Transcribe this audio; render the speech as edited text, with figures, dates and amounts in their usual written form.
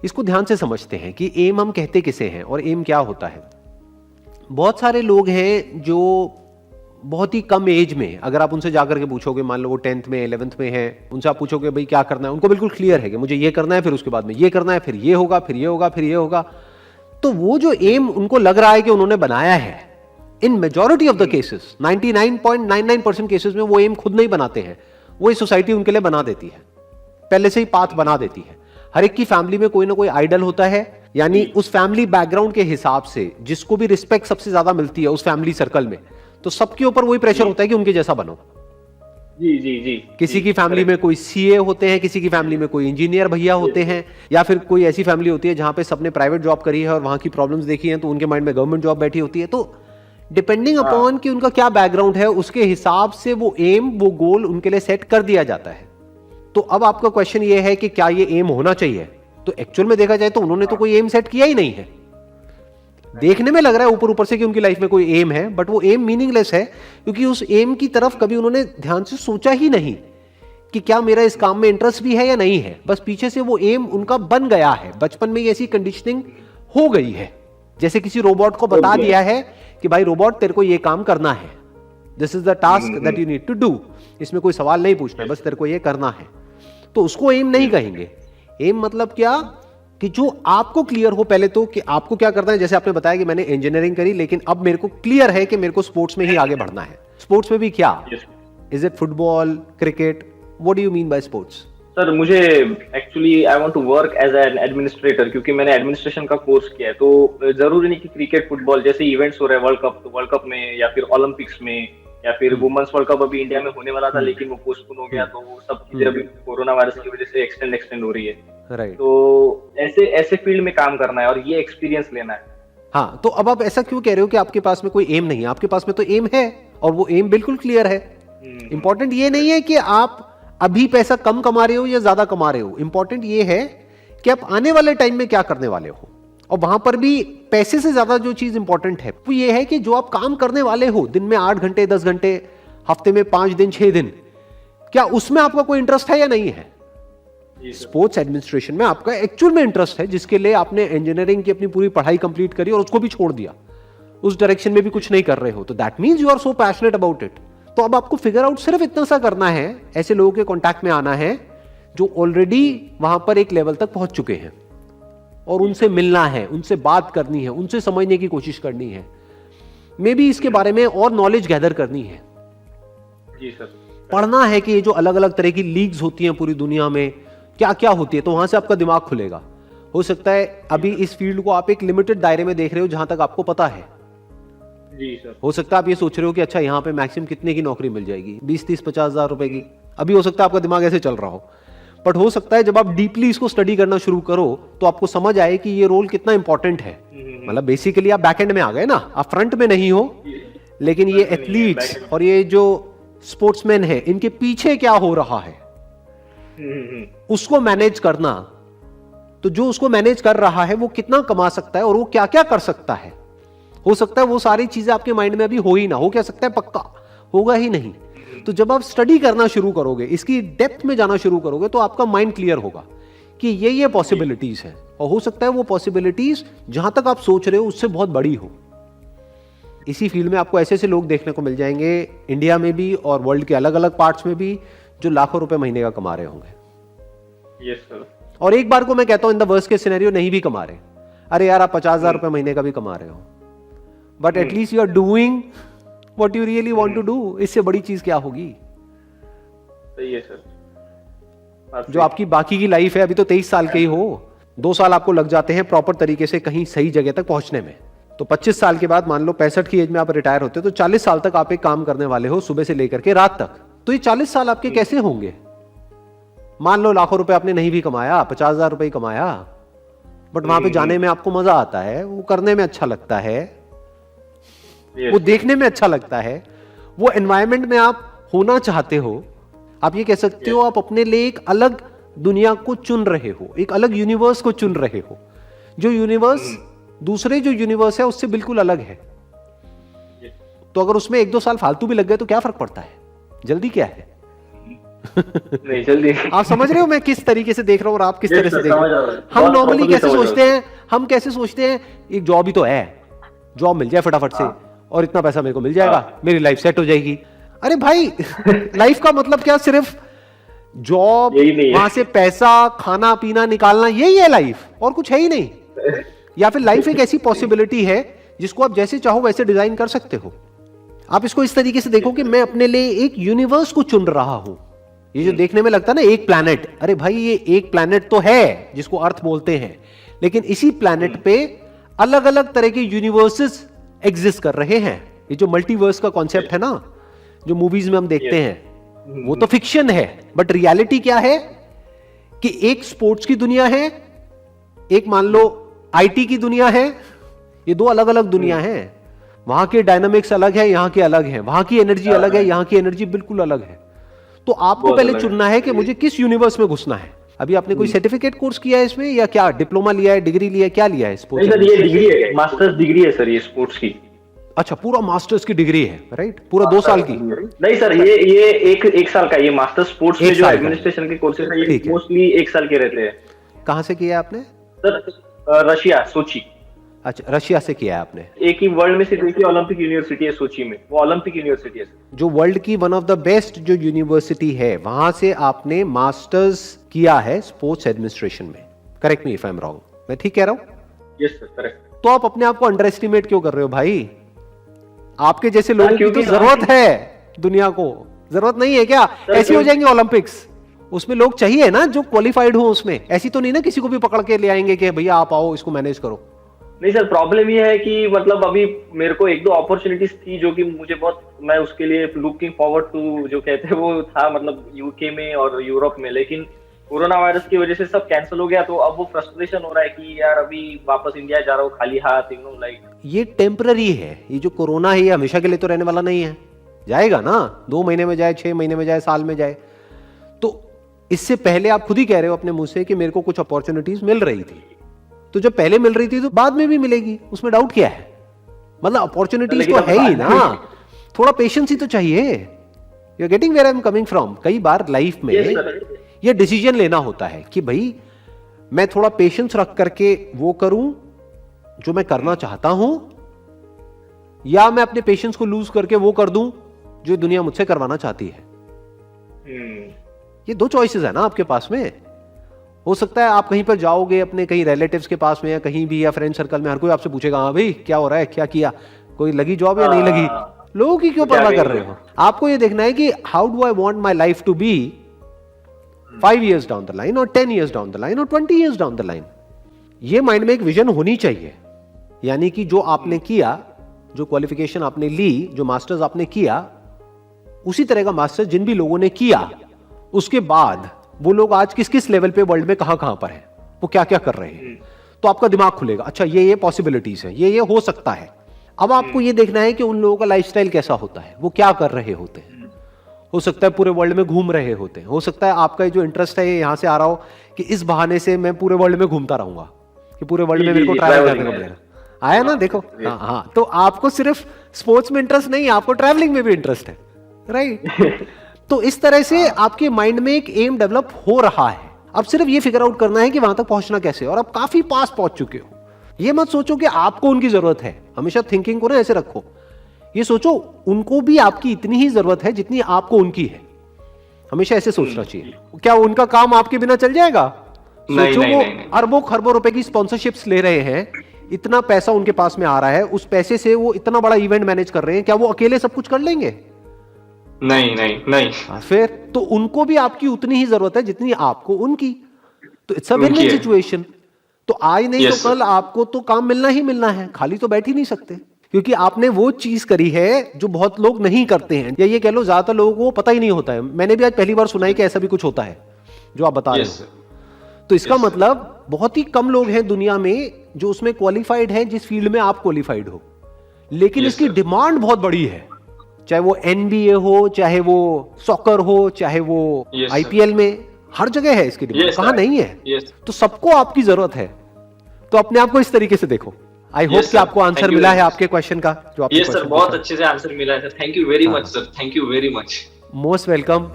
इसको ध्यान से समझते हैं कि एम हम कहते किसे हैं और एम क्या होता है। बहुत सारे लोग हैं जो बहुत ही कम एज में, अगर आप उनसे जाकर के पूछोगे, मान लो वो 10th में 11th में है, उनसे आप पूछोगे भाई क्या करना है, उनको बिल्कुल क्लियर है कि मुझे ये करना है, फिर उसके बाद में ये करना है, फिर ये होगा, फिर ये होगा, फिर ये होगा। तो वो जो एम उनको लग रहा है कि उन्होंने बनाया है, इन majority of the cases 99.99% cases में वो एम खुद नहीं बनाते हैं, वो सोसाइटी उनके लिए बना देती है, पहले से ही पाथ बना देती है। हर एक की फैमिली में कोई ना कोई आइडल होता है, यानी उस फैमिली बैकग्राउंड के हिसाब से जिसको भी रिस्पेक्ट सबसे ज्यादा मिलती है उस फैमिली सर्कल में, तो सबके ऊपर वही प्रेशर होता है कि उनके जैसा बनो। जी जी जी। किसी की फैमिली में कोई सीए होते हैं, किसी की फैमिली में कोई इंजीनियर भैया होते हैं, या फिर कोई ऐसी फैमिली होती है जहां पे सबने प्राइवेट जॉब करी है और वहां की प्रॉब्लम्स देखी हैं, तो उनके माइंड में गवर्नमेंट जॉब बैठी होती है। तो डिपेंडिंग अपॉन कि उनका क्या बैकग्राउंड है, उसके हिसाब से वो एम, वो गोल उनके लिए सेट कर दिया जाता है। तो अब आपका क्वेश्चन ये है कि क्या ये एम होना चाहिए? तो एक्चुअल में देखा जाए तो उन्होंने तो कोई एम सेट किया ही नहीं है। देखने में लग रहा है ऊपर ऊपर से कि उनकी लाइफ में कोई एम है, बट वो एम मीनिंगलेस है, क्योंकि उस एम की तरफ कभी उन्होंने ध्यान से सोचा ही नहीं कि क्या मेरा इस काम में इंटरेस्ट भी है या नहीं है। बस पीछे से वो एम उनका बन गया है, बचपन में ही ऐसी कंडीशनिंग हो गई है। जैसे किसी रोबोट को बता दिया है कि भाई रोबोट तेरे को ये काम करना है, this is the task that you need to do, इसमें कोई सवाल नहीं पूछना है, बस तेरे को ये करना है। तो उसको एम नहीं कहेंगे। एम मतलब क्या कि जो आपको क्लियर हो पहले तो कि आपको क्या करना है। जैसे आपने बताया कि मैंने इंजीनियरिंग करी, लेकिन अब मेरे को क्लियर है कि मेरे को स्पोर्ट्स में ही आगे बढ़ना है। स्पोर्ट्स में भी क्या, is it football, cricket, what do you mean by sports? Sir मुझे actually I want to work as an administrator, क्योंकि मैंने एडमिनिस्ट्रेशन का कोर्स किया है। तो जरूरी नहीं कि क्रिकेट फुटबॉल जैसे इवेंट्स हो रहे हैं वर्ल्ड कप, तो वर्ल्ड कप में या फिर ओलंपिक्स में या फिर वुमेन्स वर्ल्ड कप अभी इंडिया में होने वाला था, लेकिन वो पोस्टपोन हो गया। तो वो सब चीजें अभी कोरोना वायरस की वजह से एक्सटेंड हो रही है। राइट। तो ऐसे फील्ड में काम करना है और ये एक्सपीरियंस लेना है। हाँ, तो अब आप ऐसा क्यों कह रहे हो कि आपके पास में कोई एम नहीं है? आपके पास में तो एम है और वो एम बिल्कुल क्लियर है। इंपॉर्टेंट ये नहीं है कि आप अभी पैसा कम कमा रहे हो या ज्यादा कमा रहे हो, इंपॉर्टेंट ये है कि आप आने वाले टाइम में क्या करने वाले हो। और वहां पर भी पैसे से ज्यादा जो चीज इंपॉर्टेंट है वो ये है कि जो आप काम करने वाले हो, दिन में 8 घंटे 10 घंटे, हफ्ते में 5 दिन 6 दिन, क्या उसमें आपका कोई इंटरेस्ट है या नहीं है? स्पोर्ट्स एडमिनिस्ट्रेशन में आपका एक्चुअल में इंटरेस्ट है, जिसके लिए आपने इंजीनियरिंग की अपनी पूरी पढ़ाई कंप्लीट करी और उसको भी छोड़ दिया, उस डायरेक्शन में भी कुछ नहीं कर रहे हो, तो that means you are so passionate about it. तो अब आपको फिगर आउट सिर्फ इतना सा करना है, ऐसे लोगों के कांटेक्ट में आना है जो ऑलरेडी वहां पर एक लेवल तक पहुंच चुके हैं, और उनसे मिलना है, उनसे बात करनी है, उनसे समझने की कोशिश करनी है, मे बी इसके बारे में और नॉलेज गैदर करनी है। जी सर। पढ़ना है कि ये जो अलग अलग तरह की लीग्स होती हैं पूरी दुनिया में क्या क्या होती है, तो वहां से आपका दिमाग खुलेगा। हो सकता है अभी इस फील्ड को आप एक लिमिटेड दायरे में देख रहे हो जहां तक आपको पता है। जी सर। हो सकता है आप ये सोच रहे हो कि अच्छा यहाँ पे मैक्सिमम कितने की नौकरी मिल जाएगी, 20 30 50 हजार रुपए की। अभी हो सकता है आपका दिमाग ऐसे चल रहा हो, बट हो सकता है जब आप डीपली इसको स्टडी करना शुरू करो तो आपको समझ आए कि ये रोल कितना इंपॉर्टेंट है। मतलब बेसिकली आप बैक एंड में आ गए ना, आप फ्रंट में नहीं हो, लेकिन ये एथलीट्स और ये जो स्पोर्ट्समैन है, इनके पीछे क्या हो रहा है उसको मैनेज करना। तो जो उसको मैनेज कर रहा है वो कितना कमा सकता है और वो क्या क्या कर सकता है। हो सकता है वो सारी चीजें आपके माइंड में अभी हो ही ना हो, क्या सकता है पक्का होगा ही नहीं। तो जब आप स्टडी करना शुरू करोगे, इसकी डेप्थ में जाना शुरू करोगे, तो आपका माइंड क्लियर होगा कि ये पॉसिबिलिटीज है, और हो सकता है वो पॉसिबिलिटीज जहां तक आप सोच रहे हो उससे बहुत बड़ी हो। इसी फील्ड में आपको ऐसे ऐसे लोग देखने को मिल जाएंगे इंडिया में भी और वर्ल्ड के अलग अलग पार्ट्स में भी, जो लाखों रुपए महीने का कमा रहे होंगे। Yes sir. और एक बार को मैं कहता हूं in the worst case scenario नहीं भी कमा रहे, अरे यार आप 50,000 रुपए महीने का भी कमा रहे हो, but at least you are doing what you really want to do. इससे बड़ी चीज क्या होगी? सही है सर। जो आपकी बाकी की लाइफ है, अभी तो 23 साल के ही हो, 2 साल आपको लग जाते हैं प्रॉपर तरीके से कहीं सही जगह तक पहुंचने में। तो 25 साल के बाद मान लो 65 की एज में आप रिटायर होते हो, तो 40 साल तक आप एक काम करने वाले हो, सुबह से लेकर के रात तक। तो ये 40 साल आपके कैसे होंगे? मान लो लाखों रुपए आपने नहीं भी कमाया, 50,000 रुपए ही कमाया, बट वहां पे जाने में आपको मजा आता है, वो करने में अच्छा लगता है, वो देखने में अच्छा लगता है, वो एनवायरनमेंट में आप होना चाहते हो। आप ये कह सकते हो आप अपने लिए एक अलग दुनिया को चुन रहे हो, एक अलग यूनिवर्स को चुन रहे हो, जो यूनिवर्स दूसरे जो यूनिवर्स है उससे बिल्कुल अलग है। तो अगर उसमें 1-2 साल फालतू भी लग गए तो क्या फर्क पड़ता है? जल्दी क्या है? नहीं जल्दी। आप समझ रहे हो मैं किस तरीके से देख रहा हूँ और आप किस तरह से देख रहे हो? हम बहुत नॉर्मली properly कैसे समझ रहा हूँ। सोचते हैं, हम कैसे सोचते हैं एक जॉब ही तो है, जॉब मिल जाए फटाफट से और इतना पैसा मेरे को मिल जाएगा, मेरी लाइफ सेट हो जाएगी। अरे भाई लाइफ का मतलब क्या सिर्फ जॉब, यही नहीं है। वहां से पैसा, खाना पीना निकालना, यही है लाइफ, और कुछ है ही नहीं। या फिर लाइफ एक ऐसी पॉसिबिलिटी है जिसको आप जैसे चाहो वैसे डिजाइन कर सकते हो। आप इसको इस तरीके से देखो कि मैं अपने लिए एक यूनिवर्स को चुन रहा हूं। ये जो देखने में लगता है ना एक प्लैनेट, अरे भाई ये एक प्लैनेट तो है जिसको अर्थ बोलते हैं, लेकिन इसी प्लैनेट पे अलग अलग तरह के यूनिवर्सेस एग्जिस्ट कर रहे हैं। ये जो मल्टीवर्स का कॉन्सेप्ट है ना, जो मूवीज में हम देखते हैं, वो तो फिक्शन है, बट रियलिटी क्या है कि एक स्पोर्ट्स की दुनिया है, एक मान लो आईटी की दुनिया है। ये दो अलग अलग दुनिया है। वहां के डायनामिक्स अलग है, यहां के अलग है। वहां की एनर्जी अलग है, यहां की एनर्जी बिल्कुल अलग है। तो आपको बहुत पहले अलग चुनना है कि मुझे किस यूनिवर्स में घुसना है। अभी आपने कोई सर्टिफिकेट कोर्स किया है इसमें, या क्या डिप्लोमा लिया है, डिग्री लिया है, क्या लिया है नहीं स्पोर्ट्स? सर, ये डिग्री है, मास्टर्स डिग्री है सर, ये स्पोर्ट्स की। अच्छा, पूरा मास्टर्स की डिग्री है, राइट? पूरा 2 साल की? नहीं सर, ये एक साल का, ये मास्टर स्पोर्ट्स में एक जो साल का है। एडमिनिस्ट्रेशन के कोर्सेज है, ये ठीक है। मोस्टली एक साल के रहते हैं। कहां से किया है आपने? सर रशिया, सोची। अच्छा, रशिया से किया है आपने। एक ही वर्ल्ड में सिर्फ एक ही ओलंपिक यूनिवर्सिटी है सोची में, वो ओलंपिक यूनिवर्सिटी है। जो वर्ल्ड की वन ऑफ द बेस्ट जो यूनिवर्सिटी है, वहां से आपने मास्टर्स किया है स्पोर्ट्स एडमिनिस्ट्रेशन में। Correct me if I am wrong, मैं ठीक कह रहा हूं? Yes sir, correct. तो आप अपने आप को अंडर एस्टिमेट क्यों कर रहे हो भाई? आपके जैसे लोगों की तो क्योंकि जरूरत है दुनिया को, जरूरत नहीं है क्या? ऐसे हो जाएंगे ओलंपिक्स, उसमें लोग चाहिए ना जो क्वालिफाइड हो उसमें। ऐसी तो नहीं ना किसी को भी पकड़ के ले आएंगे कि भैया आप आओ इसको मैनेज करो। नहीं सर, प्रॉब्लम ये है कि मतलब अभी मेरे को 1-2 अपॉर्चुनिटीज थी जो कि मुझे बहुत, मैं उसके लिए लुकिंग फॉरवर्ड टू जो कहते हैं वो था, मतलब यूके में और यूरोप में, लेकिन कोरोना वायरस की वजह से सब कैंसिल हो गया। तो अब वो फ्रस्ट्रेशन हो रहा है कि यार अभी वापस इंडिया जा रहा हूँ खाली हाथ, लाइक। ये टेम्पररी है, ये जो कोरोना है ये हमेशा के लिए तो रहने वाला नहीं है। जाएगा ना, 2 महीने में जाए, 6 महीने में जाए, साल में जाए। तो इससे पहले आप खुद ही कह रहे हो अपने मुंह से कि मेरे को कुछ अपॉर्चुनिटीज मिल रही थी, तो जब पहले मिल रही थी तो बाद में भी मिलेगी, उसमें डाउट क्या है? मतलब अपॉर्चुनिटीज तो है ही ना, थोड़ा पेशेंस ही तो चाहिए। You are getting where I am coming from. कई बार लाइफ में ये डिसीजन लेना होता है कि भाई मैं थोड़ा पेशेंस रख करके वो करूं जो मैं करना चाहता हूं, या मैं अपने पेशेंस को लूज करके वो कर दूं जो दुनिया मुझसे करवाना चाहती है। ये 2 चॉइसेस है ना आपके पास में। हो सकता है आप कहीं पर जाओगे अपने कहीं रिलेटिव्स के पास में या कहीं भी, या फ्रेंड सर्कल में, हर कोई आपसे पूछेगा हाँ भाई क्या हो रहा है, क्या किया, कोई लगी जॉब या नहीं लगी। लोगों की क्यों परवाह कर रहे हो? आपको ये देखना है कि how do I want my life to be 5 years down the line, और 10 years डाउन द लाइन, और 20 years डाउन द लाइन। ये माइंड में एक विजन होनी चाहिए। यानी कि जो आपने किया, जो क्वालिफिकेशन आपने ली, जो मास्टर्स आपने किया, उसी तरह का मास्टर्स जिन भी लोगों ने किया, उसके बाद वो लोग आज किस किस लेवल पे वर्ल्ड में कहां कहां पर है, वो क्या क्या कर रहे हैं। तो आपका दिमाग खुलेगा, अच्छा ये पॉसिबिलिटीज है, ये हो सकता है। अब आपको ये देखना है कि उन लोगों का लाइफस्टाइल कैसा होता है, वो क्या कर रहे होते हैं। हो सकता है पूरे वर्ल्ड में घूम रहे होते हैं, हो सकता है आपका जो इंटरेस्ट है ये यहां से आ रहा हो कि इस बहाने से मैं पूरे वर्ल्ड में घूमता रहूंगा, कि पूरे वर्ल्ड में मेरे को ट्रैवल करने को मिलेगा। आया ना, देखो। हाँ, तो आपको सिर्फ स्पोर्ट्स में इंटरेस्ट नहीं, आपको ट्रैवलिंग में भी इंटरेस्ट है, राइट? तो इस तरह से आपके माइंड में एक एम डेवलप हो रहा है। अब सिर्फ ये फिगर आउट करना है कि वहां तक पहुंचना कैसे, और आप काफी पास पहुंच चुके हो। ये मत सोचो कि आपको उनकी जरूरत है, हमेशा थिंकिंग को ना ऐसे रखो। ये सोचो उनको भी आपकी इतनी ही जरूरत है जितनी आपको उनकी है। हमेशा ऐसे सोचना चाहिए। क्या उनका काम आपके बिना चल जाएगा? सोचो वो अरबों खरबों रुपए की स्पॉन्सरशिप्स ले रहे हैं, इतना पैसा उनके पास में आ रहा है, उस पैसे से वो इतना बड़ा इवेंट मैनेज कर रहे हैं, क्या वो अकेले सब कुछ कर लेंगे? नहीं। फिर तो उनको भी आपकी उतनी ही जरूरत है जितनी आपको उनकी। तो इट्स अ विन-विन सिचुएशन। तो आज नहीं तो कल आपको तो काम मिलना ही मिलना है, खाली तो बैठ ही नहीं सकते, क्योंकि आपने वो चीज करी है जो बहुत लोग नहीं करते हैं, या ये कह लो ज्यादातर लोगों को पता ही नहीं होता है। मैंने भी आज पहली बार सुना है कि ऐसा भी कुछ होता है जो आप बता रहे हो। तो इसका मतलब बहुत ही कम लोग हैं दुनिया में जो उसमें क्वालिफाइड हैं जिस फील्ड में आप क्वालिफाइड हो, लेकिन इसकी डिमांड बहुत बड़ी है। चाहे वो एनबीए हो, चाहे वो सॉकर हो, चाहे वो आईपीएल में, हर जगह है इसकी डिमांड। कहां नहीं है? तो सबको आपकी जरूरत है। तो अपने आप को इस तरीके से देखो। आई होप कि आपको आंसर मिला है आपके क्वेश्चन का, जो आपने सर बहुत अच्छे से आंसर मिला है sir. Thank you very much sir, thank you very much. Most welcome.